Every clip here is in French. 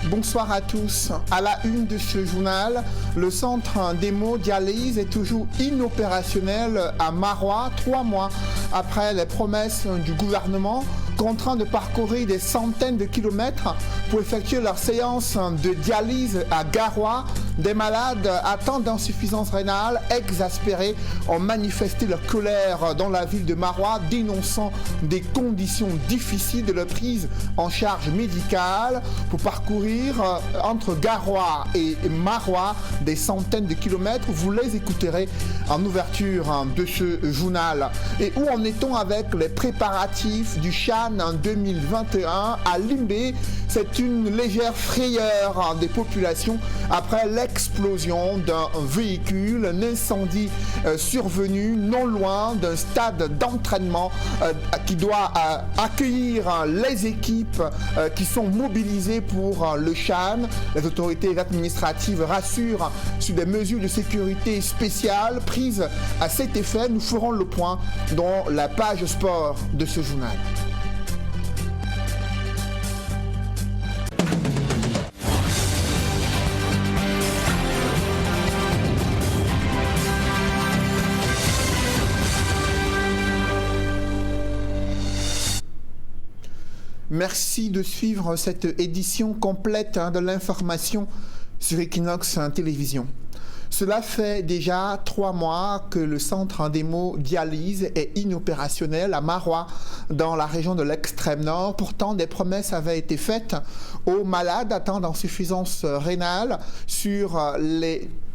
Bonsoir à tous. À la une de ce journal, le centre d'hémodialyse est toujours inopérationnel à Marois, 3 mois après les promesses du gouvernement, contraints de parcourir des centaines de kilomètres pour effectuer leur séance de dialyse à Garoua. Des malades atteints d'insuffisance rénale, exaspérés, ont manifesté leur colère dans la ville de Marois, dénonçant des conditions difficiles de leur prise en charge médicale pour parcourir entre Garoua et Marois des centaines de kilomètres. Vous les écouterez en ouverture de ce journal. Et où en est-on avec les préparatifs du CHAN en 2021 à Limbé? C'est une légère frayeur des populations après l'explosion d'un véhicule, un incendie survenu non loin d'un stade d'entraînement qui doit accueillir les équipes qui sont mobilisées pour le CHAN. Les autorités administratives rassurent sur des mesures de sécurité spéciales prises à cet effet. Nous ferons le point dans la page sport de ce journal. Merci de suivre cette édition complète de l'information sur Equinox Télévision. Cela fait déjà 3 mois que le centre d'hémodialyse est inopérationnel à Marois, dans la région de l'extrême nord. Pourtant, des promesses avaient été faites aux malades atteints d'insuffisance rénale sur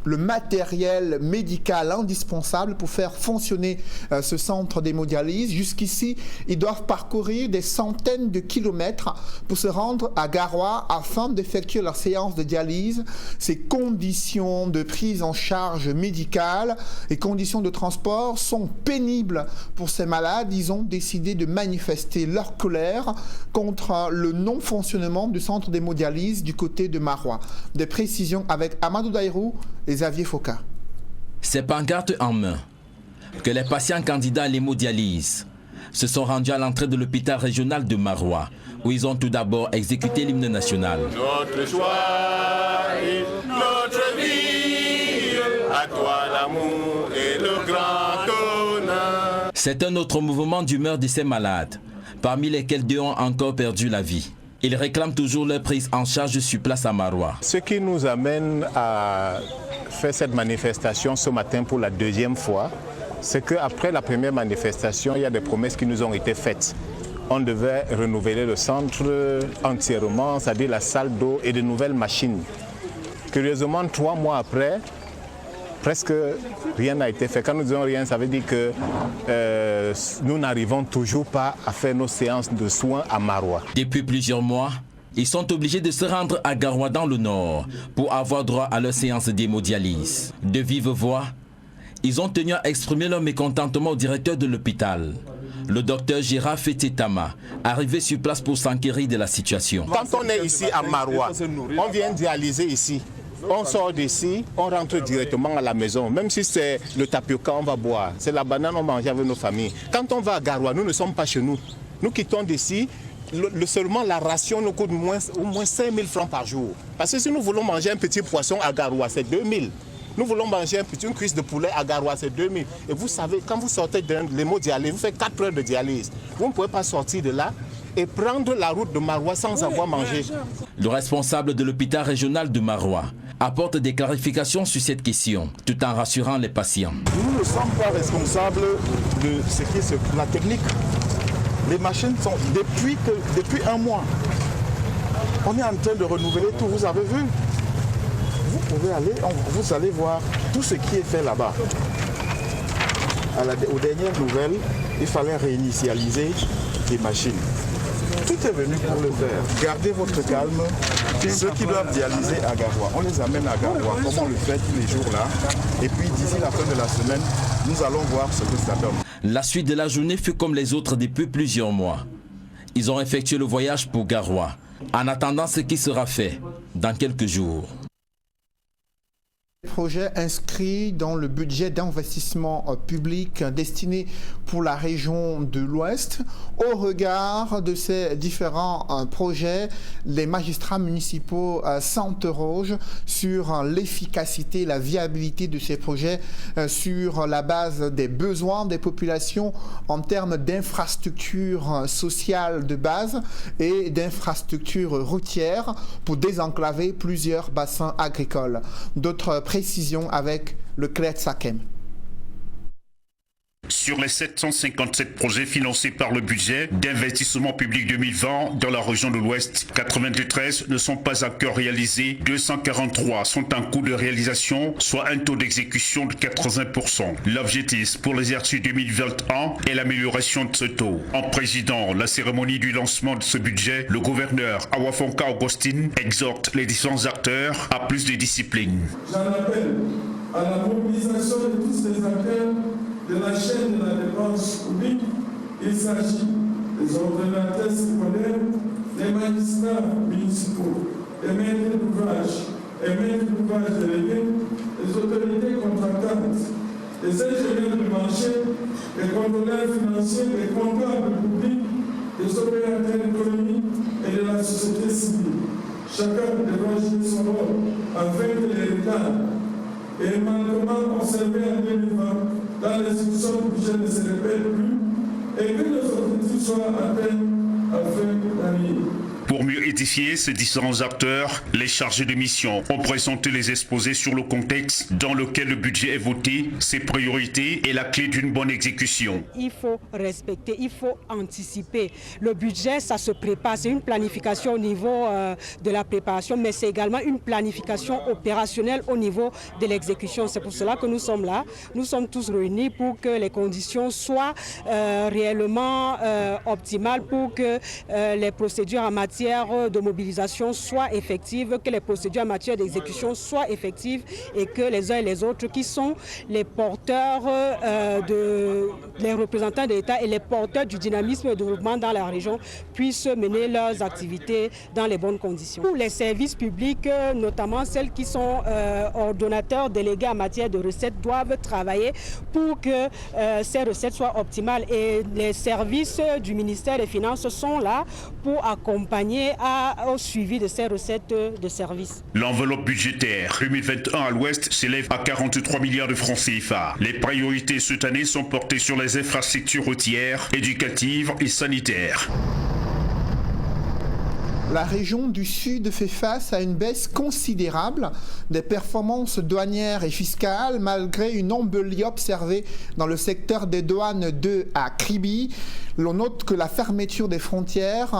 le matériel médical indispensable pour faire fonctionner ce centre d'hémodialyse. Jusqu'ici, ils doivent parcourir des centaines de kilomètres pour se rendre à Garoua afin d'effectuer leur séance de dialyse. Ces conditions de prise en charge médicale et conditions de transport sont pénibles pour ces malades. Ils ont décidé de manifester leur colère contre le non-fonctionnement du centre d'hémodialyse du côté de Marois. Des précisions avec Amadou Daïrou et Xavier Foka. Ces pancartes en main, que les patients candidats à l'hémodialyse se sont rendus à l'entrée de l'hôpital régional de Marois, où ils ont tout d'abord exécuté l'hymne national. Notre choix et notre vie, à toi l'amour et le grand honneur. C'est un autre mouvement d'humeur de ces malades, parmi lesquels 2 ont encore perdu la vie. Ils réclament toujours leur prise en charge sur place à Marois. Ce qui nous amène à faire cette manifestation ce matin pour la 2e fois, c'est qu'après la première manifestation, il y a des promesses qui nous ont été faites. On devait renouveler le centre entièrement, c'est-à-dire la salle d'eau et de nouvelles machines. Curieusement, 3 mois après, presque rien n'a été fait. Quand nous disons rien, ça veut dire que nous n'arrivons toujours pas à faire nos séances de soins à Marois. Depuis plusieurs mois, ils sont obligés de se rendre à Garoua dans le nord pour avoir droit à leur séance d'hémodialyse. De vive voix, ils ont tenu à exprimer leur mécontentement au directeur de l'hôpital, le docteur Gérard Fetetama, arrivé sur place pour s'enquérir de la situation. Quand on est ici à Marois, on vient dialyser ici. On sort d'ici, on rentre directement à la maison. Même si c'est le tapioca, on va boire. C'est la banane, on mange avec nos familles. Quand on va à Garoua, nous ne sommes pas chez nous. Nous quittons d'ici, seulement la ration nous coûte au moins 5 000 francs par jour. Parce que si nous voulons manger un petit poisson à Garoua, c'est 2 000. Nous voulons manger une cuisse de poulet à Garoua, c'est 2 000. Et vous savez, quand vous sortez de l'hémodialyse, vous faites 4 heures de dialyse. Vous ne pouvez pas sortir de là et prendre la route de Marois sans avoir mangé. Le responsable de l'hôpital régional de Marois apporte des clarifications sur cette question, tout en rassurant les patients. Nous ne sommes pas responsables de ce qui est la technique. Les machines sont depuis 1 mois. On est en train de renouveler tout, vous avez vu. Vous pouvez aller, vous allez voir tout ce qui est fait là-bas. Aux dernières nouvelles, il fallait réinitialiser les machines. Tout est venu pour le faire. Gardez votre calme. Ceux qui doivent dialyser à Garoua, on les amène à Garoua, comme on le fait tous les jours là. Et puis d'ici la fin de la semaine, nous allons voir ce que ça donne. La suite de la journée fut comme les autres depuis plusieurs mois. Ils ont effectué le voyage pour Garoua, en attendant ce qui sera fait dans quelques jours. Projet inscrit dans le budget d'investissement public destiné pour la région de l'Ouest. Au regard de ces différents projets, les magistrats municipaux s'interrogent sur l'efficacité, la viabilité de ces projets sur la base des besoins des populations en termes d'infrastructures sociales de base et d'infrastructures routières pour désenclaver plusieurs bassins agricoles. D'autres précision avec le CLED Sakem. Sur les 757 projets financés par le budget d'investissement public 2020 dans la région de l'Ouest, 93 ne sont pas encore réalisés, 243 sont en cours de réalisation, soit un taux d'exécution de 80%. L'objectif pour l'exercice 2021 est l'amélioration de ce taux. En présidant la cérémonie du lancement de ce budget, le gouverneur Awafonka Augustine exhorte les différents acteurs à plus de discipline. J'en appelle à la mobilisation de tous les acteurs de la chaîne de la dépense publique. Il s'agit des ordonnateurs secondaires, des magistrats municipaux, des maîtres d'ouvrage et maîtres d'ouvrage délégués, des autorités contractantes, des ingénieurs du marché, des contrôleurs financiers, des comptables publics, des opérateurs économiques et de la société civile. Chacun devra jouer son rôle afin que les retards et les manquements observés en 2020 dans l'exécution du budget ne se répètent plus et que nos objectifs soient atteints afin d'avenir. Pour mieux édifier ces différents acteurs, les chargés de mission ont présenté les exposés sur le contexte dans lequel le budget est voté, ses priorités et la clé d'une bonne exécution. Il faut respecter, il faut anticiper. Le budget, ça se prépare, c'est une planification au niveau de la préparation, mais c'est également une planification opérationnelle au niveau de l'exécution. C'est pour cela que nous sommes là. Nous sommes tous réunis pour que les conditions soient réellement optimales, pour que les procédures en matière de mobilisation soient effectives, que les procédures en matière d'exécution soient effectives et que les uns et les autres qui sont les porteurs, les représentants de l'État et les porteurs du dynamisme et du développement dans la région puissent mener leurs activités dans les bonnes conditions. Pour les services publics, notamment celles qui sont ordonnateurs délégués en matière de recettes, doivent travailler pour que ces recettes soient optimales et les services du ministère des Finances sont là pour accompagner au suivi de ces recettes de services. L'enveloppe budgétaire 2021 à l'Ouest s'élève à 43 milliards de francs CFA. Les priorités cette année sont portées sur les infrastructures routières, éducatives et sanitaires. La région du Sud fait face à une baisse considérable des performances douanières et fiscales malgré une embellie observée dans le secteur des douanes de à Kribi. L'on note que la fermeture des frontières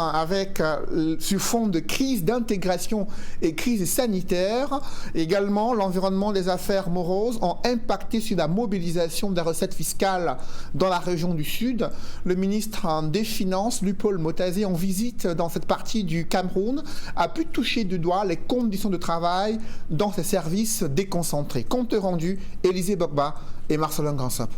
sur fond de crise d'intégration et crise sanitaire, également l'environnement des affaires moroses ont impacté sur la mobilisation des recettes fiscales dans la région du Sud. Le ministre des Finances, Lupaul Motazé, en visite dans cette partie du Cameroun, a pu toucher du doigt les conditions de travail dans ces services déconcentrés. Compte rendu, Élisée Bogba et Marcelin Gransop.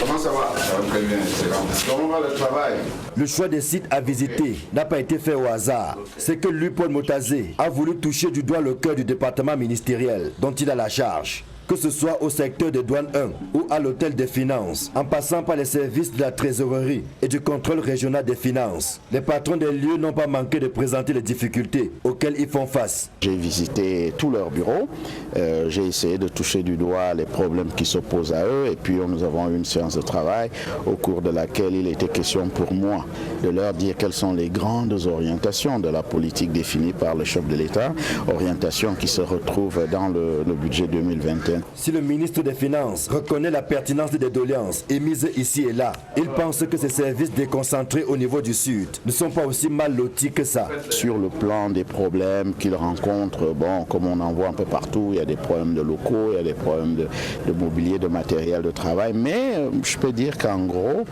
Comment ça va? Ça va très bien, excellent. Comment va le travail? Le choix des sites à visiter n'a pas été fait au hasard. C'est que Lupaul Motazé a voulu toucher du doigt le cœur du département ministériel dont il a la charge. Que ce soit au secteur des douanes 1 ou à l'hôtel des finances, en passant par les services de la trésorerie et du contrôle régional des finances, les patrons des lieux n'ont pas manqué de présenter les difficultés auxquelles ils font face. J'ai visité tous leurs bureaux, j'ai essayé de toucher du doigt les problèmes qui s'opposent à eux et puis nous avons eu une séance de travail au cours de laquelle il était question pour moi de leur dire quelles sont les grandes orientations de la politique définie par le chef de l'État, orientations qui se retrouvent dans le budget 2021. Si le ministre des Finances reconnaît la pertinence des doléances émises ici et là, il pense que ces services déconcentrés au niveau du Sud ne sont pas aussi mal lotis que ça. Sur le plan des problèmes qu'ils rencontrent, comme on en voit un peu partout, il y a des problèmes de locaux, il y a des problèmes de mobilier, de matériel de travail, mais je peux dire qu'en gros,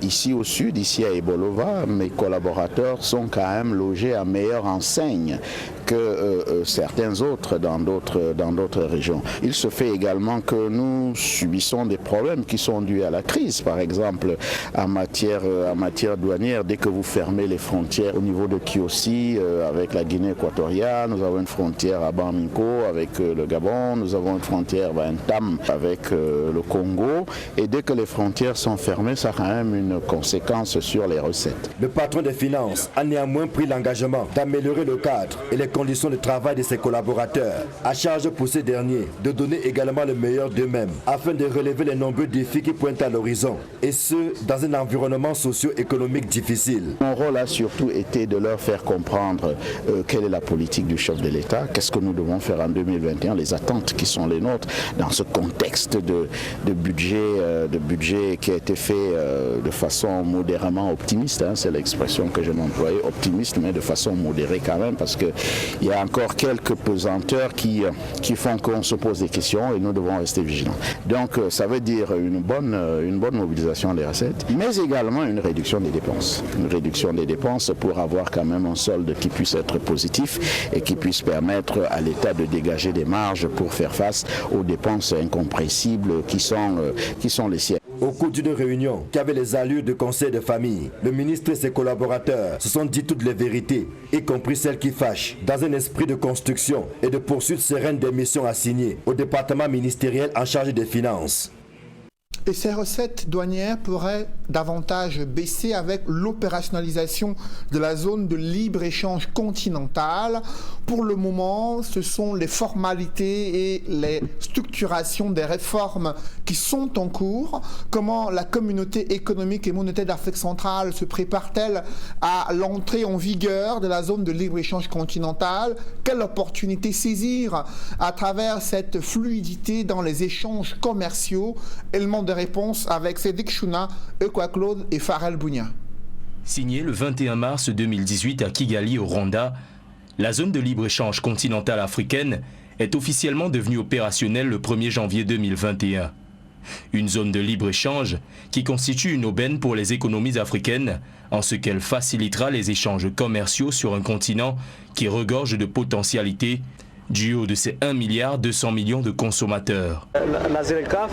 ici au Sud, ici à Ebolova, mes collaborateurs sont quand même logés à meilleure enseigne que certains autres dans d'autres régions. Il se fait également que nous subissons des problèmes qui sont dus à la crise. Par exemple, en matière douanière, dès que vous fermez les frontières au niveau de Kiossi avec la Guinée équatoriale, nous avons une frontière à Bamako avec le Gabon, nous avons une frontière à Ntam avec le Congo, et dès que les frontières sont fermées, ça a quand même une conséquence sur les recettes. Le patron des finances a néanmoins pris l'engagement d'améliorer le cadre et les conditions de travail de ses collaborateurs, à charge pour ces derniers de donner également le meilleur d'eux-mêmes afin de relever les nombreux défis qui pointent à l'horizon, et ce, dans un environnement socio-économique difficile. Mon rôle a surtout été de leur faire comprendre quelle est la politique du chef de l'État, qu'est-ce que nous devons faire en 2021, les attentes qui sont les nôtres dans ce contexte de budget qui a été fait de façon modérément optimiste, hein, c'est l'expression que je m'employais, optimiste, mais de façon modérée quand même, parce qu'il y a encore quelques pesanteurs qui font qu'on se pose des questions et nous devons rester vigilants. Donc ça veut dire une bonne mobilisation des recettes, mais également une réduction des dépenses. Une réduction des dépenses pour avoir quand même un solde qui puisse être positif et qui puisse permettre à l'État de dégager des marges pour faire face aux dépenses incompressibles qui sont les siennes. Au cours d'une réunion qui avait les allures de conseil de famille, le ministre et ses collaborateurs se sont dit toutes les vérités, y compris celles qui fâchent, dans un esprit de construction et de poursuite sereine des missions assignées au département ministériel en charge des finances. Et ces recettes douanières pourraient davantage baisser avec l'opérationnalisation de la zone de libre-échange continentale. Pour le moment, ce sont les formalités et les structurations des réformes qui sont en cours. Comment la communauté économique et monétaire d'Afrique centrale se prépare-t-elle à l'entrée en vigueur de la zone de libre-échange continentale? Quelle opportunité saisir à travers cette fluidité dans les échanges commerciaux? Élément de réponse avec Cédric Chouna, Equa Claude et Farel Bounia. Signé le 21 mars 2018 à Kigali au Rwanda, la zone de libre-échange continentale africaine est officiellement devenue opérationnelle le 1er janvier 2021. Une zone de libre-échange qui constitue une aubaine pour les économies africaines en ce qu'elle facilitera les échanges commerciaux sur un continent qui regorge de potentialités du haut de ses 1,2 milliard de consommateurs. La ZLECAf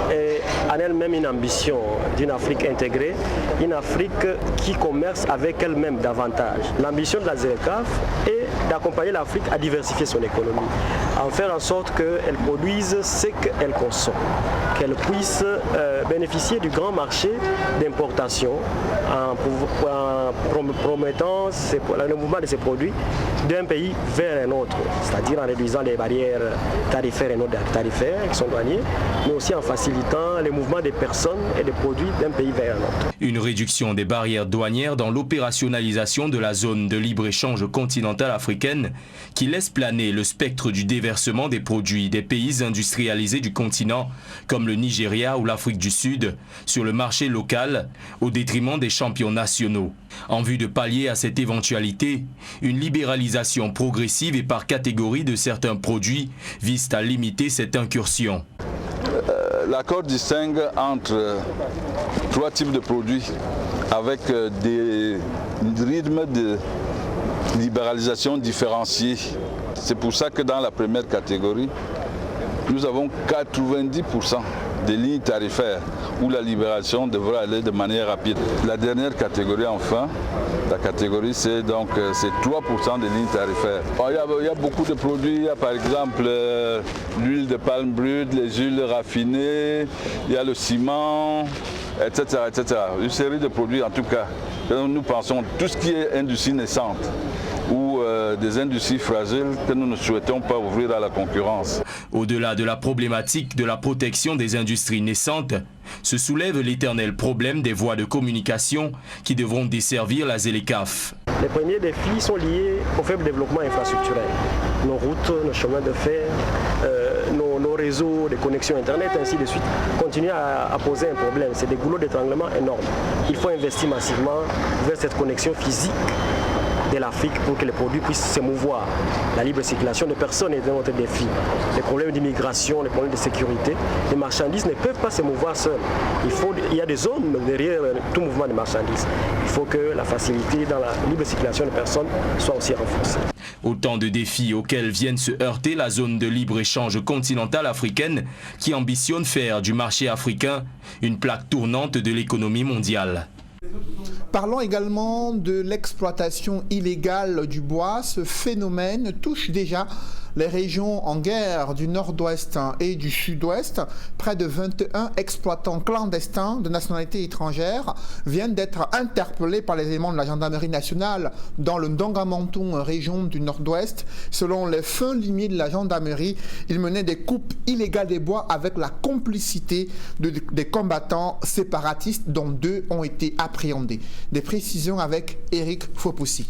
est en elle-même une ambition d'une Afrique intégrée, une Afrique qui commerce avec elle-même davantage. L'ambition de la ZLECAf est d'accompagner l'Afrique à diversifier son économie, à faire en sorte qu'elle produise ce qu'elle consomme, qu'elle puisse bénéficier du grand marché d'importation en promettant le mouvement de ses produits d'un pays vers un autre, c'est-à-dire en réduisant les barrières tarifaires et non tarifaires qui sont douaniers, mais aussi en facilitant les mouvements des personnes et des produits d'un pays vers un autre. Une réduction des barrières douanières dans l'opérationnalisation de la zone de libre-échange continentale africaine qui laisse planer le spectre du déversement des produits des pays industrialisés du continent comme le Nigeria ou l'Afrique du Sud sur le marché local au détriment des champions nationaux. En vue de pallier à cette éventualité, une libéralisation progressive et par catégorie de certains produits vise à limiter cette incursion. L'accord distingue entre 3 types de produits avec des rythmes de libéralisation différenciés. C'est pour ça que dans la première catégorie, nous avons 90% des lignes tarifaires où la libération devrait aller de manière rapide. La dernière catégorie, enfin, la catégorie c'est 3% des lignes tarifaires. Il y a beaucoup de produits, il y a par exemple l'huile de palme brute, les huiles raffinées, il y a le ciment, etc., etc. Une série de produits en tout cas. Nous pensons tout ce qui est industrie naissante ou des industries fragiles que nous ne souhaitons pas ouvrir à la concurrence. Au-delà de la problématique de la protection des industries naissantes, se soulève l'éternel problème des voies de communication qui devront desservir la ZLECAf. Les premiers défis sont liés au faible développement infrastructurel. Nos routes, nos chemins de fer, nos réseaux de connexion Internet, ainsi de suite, continuent à poser un problème. C'est des goulots d'étranglement énormes. Il faut investir massivement vers cette connexion physique de l'Afrique pour que les produits puissent se mouvoir. La libre circulation de personnes est un autre défi. Les problèmes d'immigration, les problèmes de sécurité, les marchandises ne peuvent pas se mouvoir seules. Il y a des zones derrière tout mouvement de marchandises. Il faut que la facilité dans la libre circulation de personnes soit aussi renforcée. Autant de défis auxquels viennent se heurter la zone de libre-échange continentale africaine qui ambitionne faire du marché africain une plaque tournante de l'économie mondiale. Parlons également de l'exploitation illégale du bois. Ce phénomène touche déjà les régions en guerre du nord-ouest et du sud-ouest. Près de 21 exploitants clandestins de nationalité étrangère viennent d'être interpellés par les éléments de la gendarmerie nationale dans le Ndongamantoum, région du nord-ouest. Selon les fins limiers de la gendarmerie, ils menaient des coupes illégales des bois avec la complicité des combattants séparatistes dont 2 ont été appréhendés. Des précisions avec Eric Fopoussi.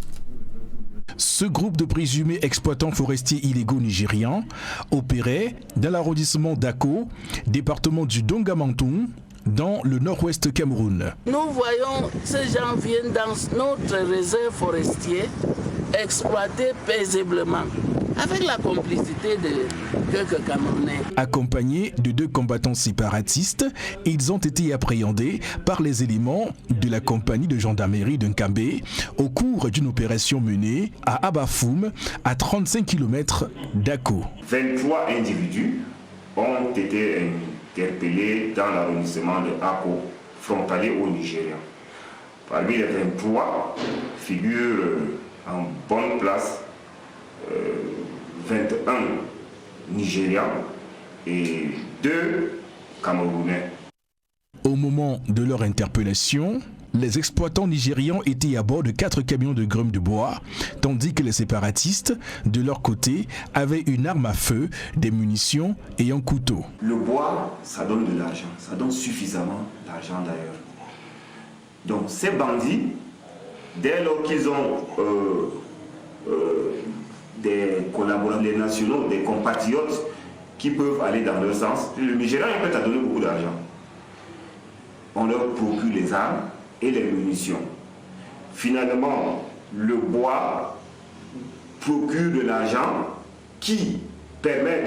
Ce groupe de présumés exploitants forestiers illégaux nigérians opérait dans l'arrondissement d'Ako, département du Ndongamantoum, dans le nord-ouest Cameroun. Nous voyons ces gens viennent dans notre réserve forestière exploiter paisiblement avec la complicité de quelques Camerounais. Accompagnés de 2 combattants séparatistes, ils ont été appréhendés par les éléments de la compagnie de gendarmerie de Nkambé au cours d'une opération menée à Abafoum, à 35 km d'Ako. 23 individus ont été interpellés dans l'arrondissement de Ako, frontalier au Nigeria. Parmi les 23 figurent en bonne place 21 Nigérians et 2 Camerounais. Au moment de leur interpellation, les exploitants nigérians étaient à bord de 4 camions de grumes de bois, tandis que les séparatistes, de leur côté, avaient une arme à feu, des munitions et un couteau. Le bois, ça donne de l'argent, ça donne suffisamment d'argent d'ailleurs. Donc ces bandits, dès lors qu'ils ont des collaborateurs, les nationaux, des compatriotes qui peuvent aller dans leur sens, le Nigérian est prêt à donner beaucoup d'argent. On leur procure les armes et les munitions. Finalement, le bois procure de l'argent qui permet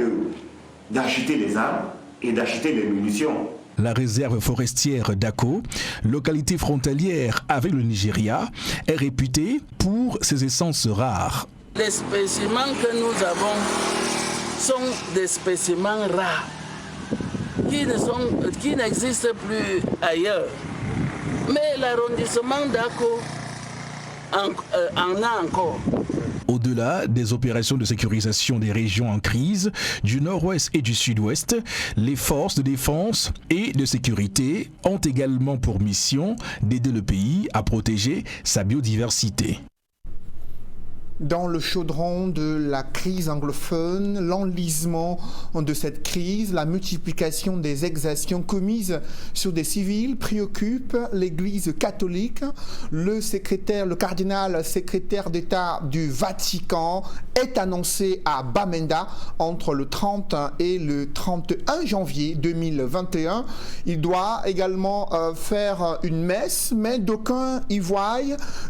d'acheter les armes et d'acheter les munitions. La réserve forestière d'Ako, localité frontalière avec le Nigeria, est réputée pour ses essences rares. Les spécimens que nous avons sont des spécimens rares qui n'existent plus ailleurs. Mais l'arrondissement d'Ako en a encore. Au-delà des opérations de sécurisation des régions en crise du nord-ouest et du sud-ouest, les forces de défense et de sécurité ont également pour mission d'aider le pays à protéger sa biodiversité. Dans le chaudron de la crise anglophone, l'enlisement de cette crise, la multiplication des exactions commises sur des civils préoccupe l'Église catholique. Le cardinal secrétaire d'État du Vatican est annoncé à Bamenda entre le 30 et le 31 janvier 2021. Il doit également faire une messe, mais d'aucuns y voient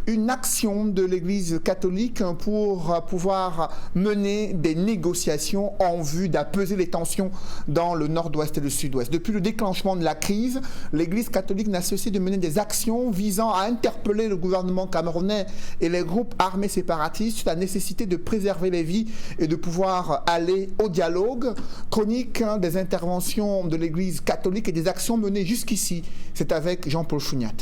une action de l'Église catholique pour pouvoir mener des négociations en vue d'apaiser les tensions dans le nord-ouest et le sud-ouest. Depuis le déclenchement de la crise, l'Église catholique n'a cessé de mener des actions visant à interpeller le gouvernement camerounais et les groupes armés séparatistes sur la nécessité de préserver les vies et de pouvoir aller au dialogue. Chronique des interventions de l'Église catholique et des actions menées jusqu'ici. C'est avec Jean-Paul Chouniat.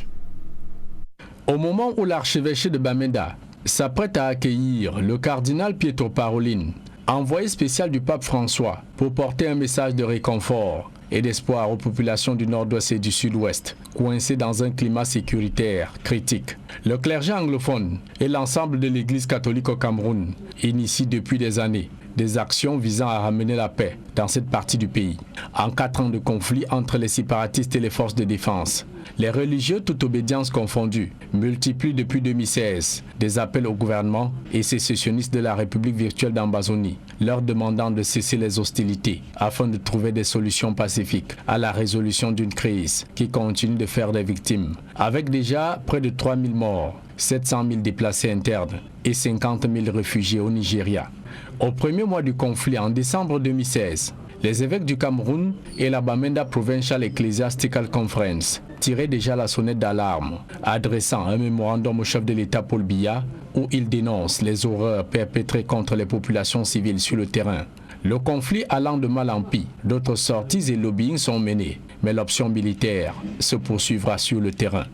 Au moment où l'archevêché de Bamenda s'apprête à accueillir le cardinal Pietro Parolin, envoyé spécial du pape François, pour porter un message de réconfort et d'espoir aux populations du nord-ouest et du sud-ouest, coincées dans un climat sécuritaire critique. Le clergé anglophone et l'ensemble de l'Église catholique au Cameroun initient depuis des années des actions visant à ramener la paix dans cette partie du pays. En 4 ans de conflit entre les séparatistes et les forces de défense, les religieux, toute obédience confondue, multiplient depuis 2016 des appels au gouvernement et sécessionnistes de la République virtuelle d'Ambazonie, leur demandant de cesser les hostilités afin de trouver des solutions pacifiques à la résolution d'une crise qui continue de faire des victimes. Avec déjà près de 3000 morts, 700 000 déplacés internes et 50 000 réfugiés au Nigeria. Au premier mois du conflit, en décembre 2016, Les évêques du Cameroun et la Bamenda Provincial Ecclesiastical Conference tiraient déjà la sonnette d'alarme, adressant un mémorandum au chef de l'État Paul Biya où il dénonce les horreurs perpétrées contre les populations civiles sur le terrain. Le conflit allant de mal en pis, d'autres sorties et lobbying sont menés, mais l'option militaire se poursuivra sur le terrain.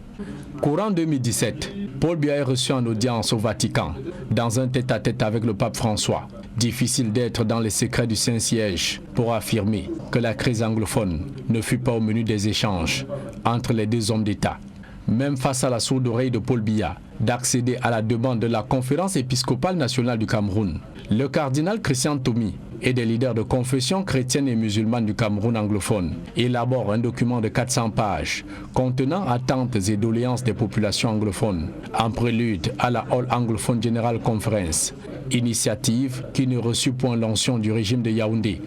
Courant 2017, Paul Biya est reçu en audience au Vatican, dans un tête-à-tête avec le pape François. Difficile d'être dans les secrets du Saint-Siège pour affirmer que la crise anglophone ne fut pas au menu des échanges entre les deux hommes d'État. Même face à la sourde oreille de Paul Biya d'accéder à la demande de la Conférence épiscopale nationale du Cameroun, le cardinal Christian Tomi et des leaders de confession chrétienne et musulmane du Cameroun anglophone élaborent un document de 400 pages contenant attentes et doléances des populations anglophones en prélude à la All Anglophone General Conference, initiative qui ne reçut point l'onction du régime de Yaoundé.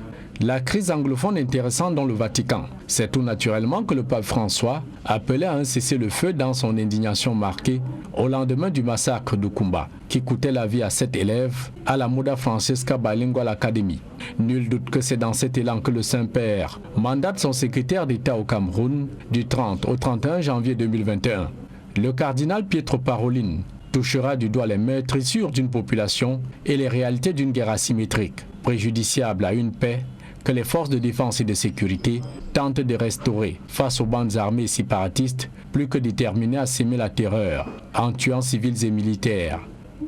La crise anglophone intéressante dans le Vatican, c'est tout naturellement que le pape François appelait à un cessez-le-feu dans son indignation marquée au lendemain du massacre de Kumba, qui coûtait la vie à 7 élèves à la Moda Francesca Bilingual Academy. Nul doute que c'est dans cet élan que le Saint-Père mandate son secrétaire d'État au Cameroun du 30 au 31 janvier 2021. Le cardinal Pietro Parolin touchera du doigt les meurtrissures d'une population et les réalités d'une guerre asymétrique, préjudiciable à une paix que les forces de défense et de sécurité tentent de restaurer face aux bandes armées séparatistes plus que déterminées à s'aimer la terreur en tuant civils et militaires.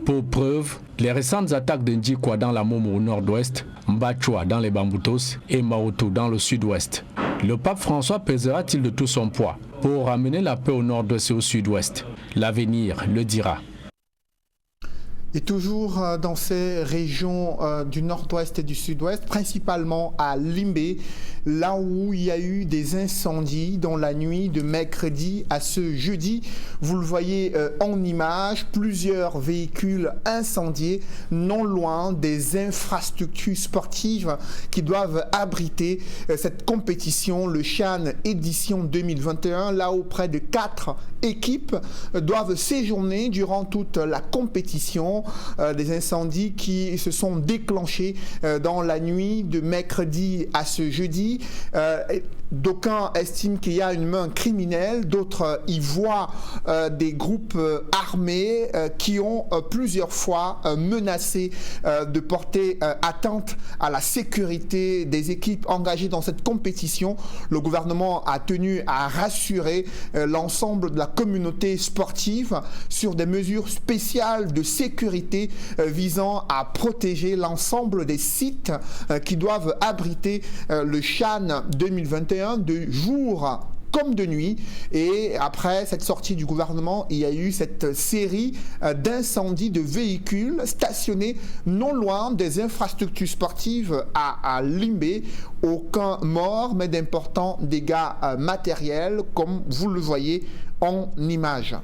Pour preuve, les récentes attaques de Ndjikwa dans la Momo au nord-ouest, Mbachwa dans les Bamboutos et Maoto dans le sud-ouest. Le pape François pèsera-t-il de tout son poids pour ramener la paix au nord-ouest et au sud-ouest? L'avenir le dira. Et toujours dans ces régions du nord-ouest et du sud-ouest, principalement à Limbé, là où il y a eu des incendies dans la nuit de mercredi à ce jeudi. Vous le voyez en image, plusieurs véhicules incendiés non loin des infrastructures sportives qui doivent abriter cette compétition, le CHAN édition 2021, là où près de 4 équipes doivent séjourner durant toute la compétition. Des incendies qui se sont déclenchés dans la nuit de mercredi à ce jeudi. D'aucuns estiment qu'il y a une main criminelle, d'autres y voient des groupes armés qui ont plusieurs fois menacé de porter atteinte à la sécurité des équipes engagées dans cette compétition. Le gouvernement a tenu à rassurer l'ensemble de la communauté sportive sur des mesures spéciales de sécurité visant à protéger l'ensemble des sites qui doivent abriter le CHAN 2021 de jour comme de nuit. Et après cette sortie du gouvernement, il y a eu cette série d'incendies de véhicules stationnés non loin des infrastructures sportives à Limbé. Aucun mort, mais d'importants dégâts matériels, comme vous le voyez en image.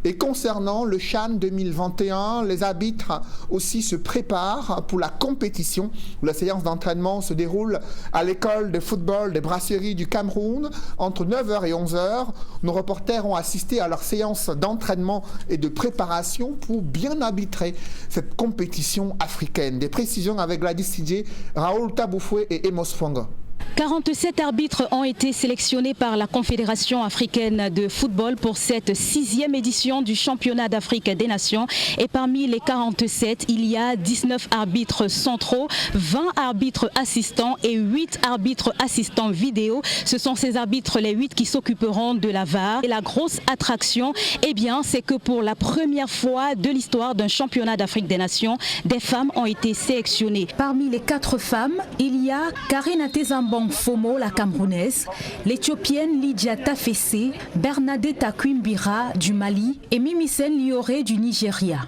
Et concernant le CHAN 2021, les arbitres aussi se préparent pour la compétition. La séance d'entraînement se déroule à l'école de football des Brasseries du Cameroun entre 9h et 11h. Nos reporters ont assisté à leur séance d'entraînement et de préparation pour bien arbitrer cette compétition africaine. Des précisions avec Gladys Sidje, Raoul Taboufoué et Emos Fongo. 47 arbitres ont été sélectionnés par la Confédération africaine de football pour cette 6e édition du championnat d'Afrique des Nations. Et parmi les 47, il y a 19 arbitres centraux, 20 arbitres assistants et 8 arbitres assistants vidéo. Ce sont ces arbitres, les 8, qui s'occuperont de la VAR. Et la grosse attraction, eh bien, c'est que pour la première fois de l'histoire d'un championnat d'Afrique des Nations, des femmes ont été sélectionnées. Parmi les 4 femmes, il y a Karina Tezambon Fomo, la Camerounaise, l'Éthiopienne Lydia Tafessé, Bernadette Akwimbira du Mali et Mimisen Lioré du Nigeria.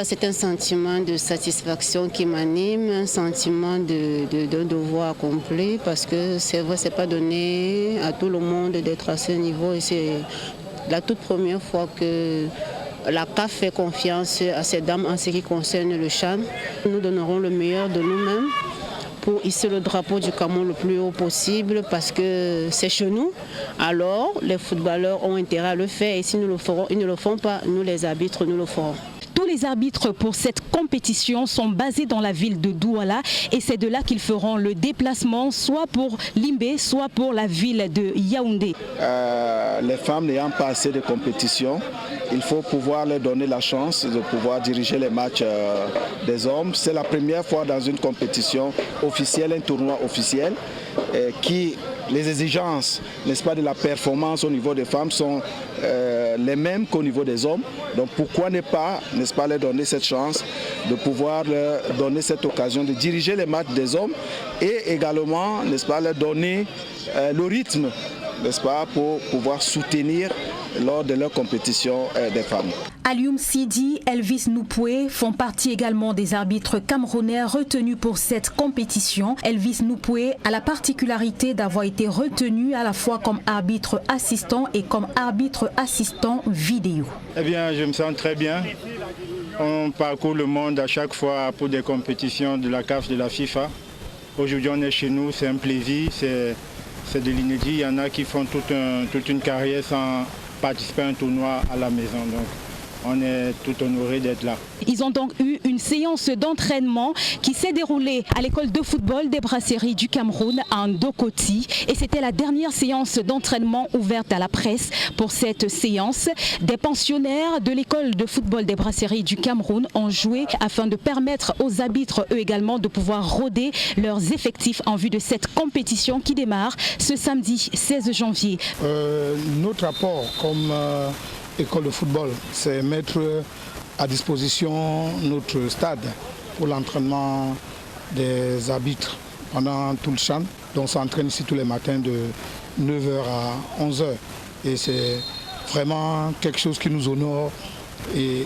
C'est un sentiment de satisfaction qui m'anime, un sentiment de devoir accompli, parce que c'est vrai, c'est pas donné à tout le monde d'être à ce niveau, et c'est la toute première fois que la CAF fait confiance à ces dames en ce qui concerne le CHAN. Nous donnerons le meilleur de nous-mêmes pour hisser le drapeau du Cameroun le plus haut possible, parce que c'est chez nous. Alors les footballeurs ont intérêt à le faire, et si nous le ferons, ils ne le font pas, nous les arbitres, nous le ferons. Tous les arbitres pour cette compétition sont basés dans la ville de Douala et c'est de là qu'ils feront le déplacement, soit pour Limbé, soit pour la ville de Yaoundé. Les femmes n'ayant pas assez de compétition, il faut pouvoir leur donner la chance de pouvoir diriger les matchs des hommes. C'est la première fois dans une compétition officielle, un tournoi officiel, qui les exigences, n'est-ce pas, de la performance au niveau des femmes sont les mêmes qu'au niveau des hommes. Donc pourquoi ne pas, n'est-ce pas, leur donner cette chance de pouvoir leur donner cette occasion de diriger les matchs des hommes et également, n'est-ce pas, leur donner le rythme, n'est-ce pas, pour pouvoir soutenir lors de leur compétition des femmes. Alioum Sidi, Elvis Noupoué font partie également des arbitres camerounais retenus pour cette compétition. Elvis Noupoué a la particularité d'avoir été retenu à la fois comme arbitre assistant et comme arbitre assistant vidéo. Eh bien, je me sens très bien. On parcourt le monde à chaque fois pour des compétitions de la CAF, de la FIFA. Aujourd'hui, on est chez nous, c'est un plaisir, c'est de l'inédit. Il y en a qui font toute une carrière sans participer à un tournoi à la maison. Donc, on est tout honoré d'être là. Ils ont donc eu une séance d'entraînement qui s'est déroulée à l'école de football des brasseries du Cameroun à Ndokoti. Et c'était la dernière séance d'entraînement ouverte à la presse pour cette séance. Des pensionnaires de l'école de football des brasseries du Cameroun ont joué afin de permettre aux arbitres, eux également, de pouvoir rôder leurs effectifs en vue de cette compétition qui démarre ce samedi 16 janvier. Notre apport comme école de football, c'est mettre à disposition notre stade pour l'entraînement des arbitres pendant tout le champ. Donc on s'entraîne ici tous les matins de 9h à 11h. Et c'est vraiment quelque chose qui nous honore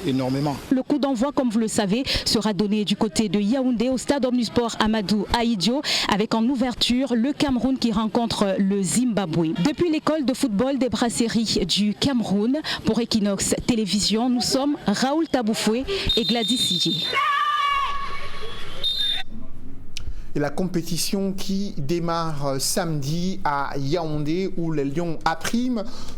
énormément. Le coup d'envoi, comme vous le savez, sera donné du côté de Yaoundé au stade Omnisport Amadou Ahidjo avec en ouverture le Cameroun qui rencontre le Zimbabwe. Depuis l'école de football des brasseries du Cameroun, pour Equinox Télévision, nous sommes Raoul Taboufoué et Gladys Sidier. Et la compétition qui démarre samedi à Yaoundé où les Lions A'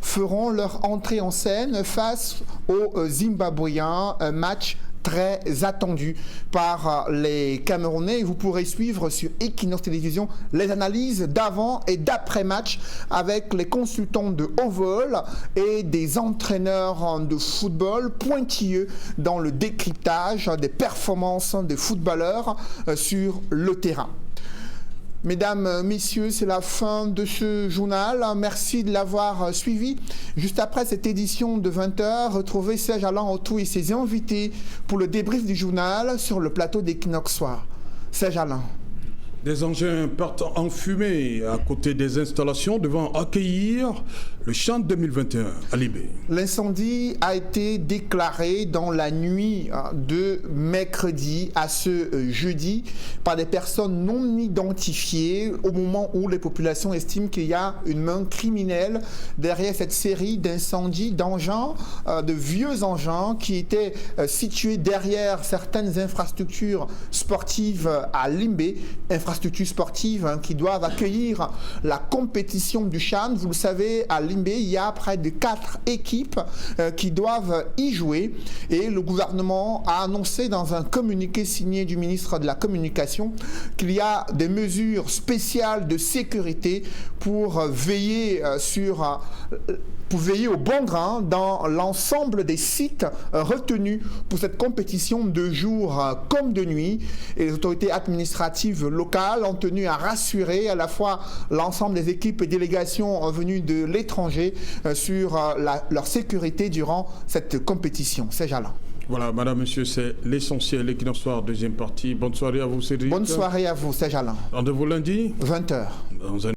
feront leur entrée en scène face aux Zimbabwéens, un match très attendu par les Camerounais. Vous pourrez suivre sur Equinox Télévision les analyses d'avant et d'après match avec les consultants de haut vol et des entraîneurs de football pointilleux dans le décryptage des performances des footballeurs sur le terrain. Mesdames, messieurs, c'est la fin de ce journal. Merci de l'avoir suivi. Juste après cette édition de 20h, retrouvez Serge Alain Autou et ses invités pour le débrief du journal sur le plateau d'Equinox Soir. Serge Alain. Des engins partent en fumée à côté des installations devant accueillir le Chant 2021 à Libé. L'incendie a été déclaré dans la nuit de mercredi à ce jeudi par des personnes non identifiées au moment où les populations estiment qu'il y a une main criminelle derrière cette série d'incendies, d'engins, de vieux engins qui étaient situés derrière certaines infrastructures sportives à Limbé, infrastructures sportives qui doivent accueillir la compétition du Chan. Vous le savez, à Limbé, il y a près de 4 équipes qui doivent y jouer et le gouvernement a annoncé dans un communiqué signé du ministre de la Communication qu'il y a des mesures spéciales de sécurité pour veiller au bon grain dans l'ensemble des sites retenus pour cette compétition de jour comme de nuit. Et les autorités administratives locales ont tenu à rassurer à la fois l'ensemble des équipes et délégations venues de l'étranger sur leur sécurité durant cette compétition. C'est Jalin. Voilà, madame, monsieur, c'est l'essentiel. Equinox Soir, deuxième partie. Bonne soirée à vous, Cédric. Bonne soirée à vous, c'est Jalin. Rendez-vous lundi 20h. Dans un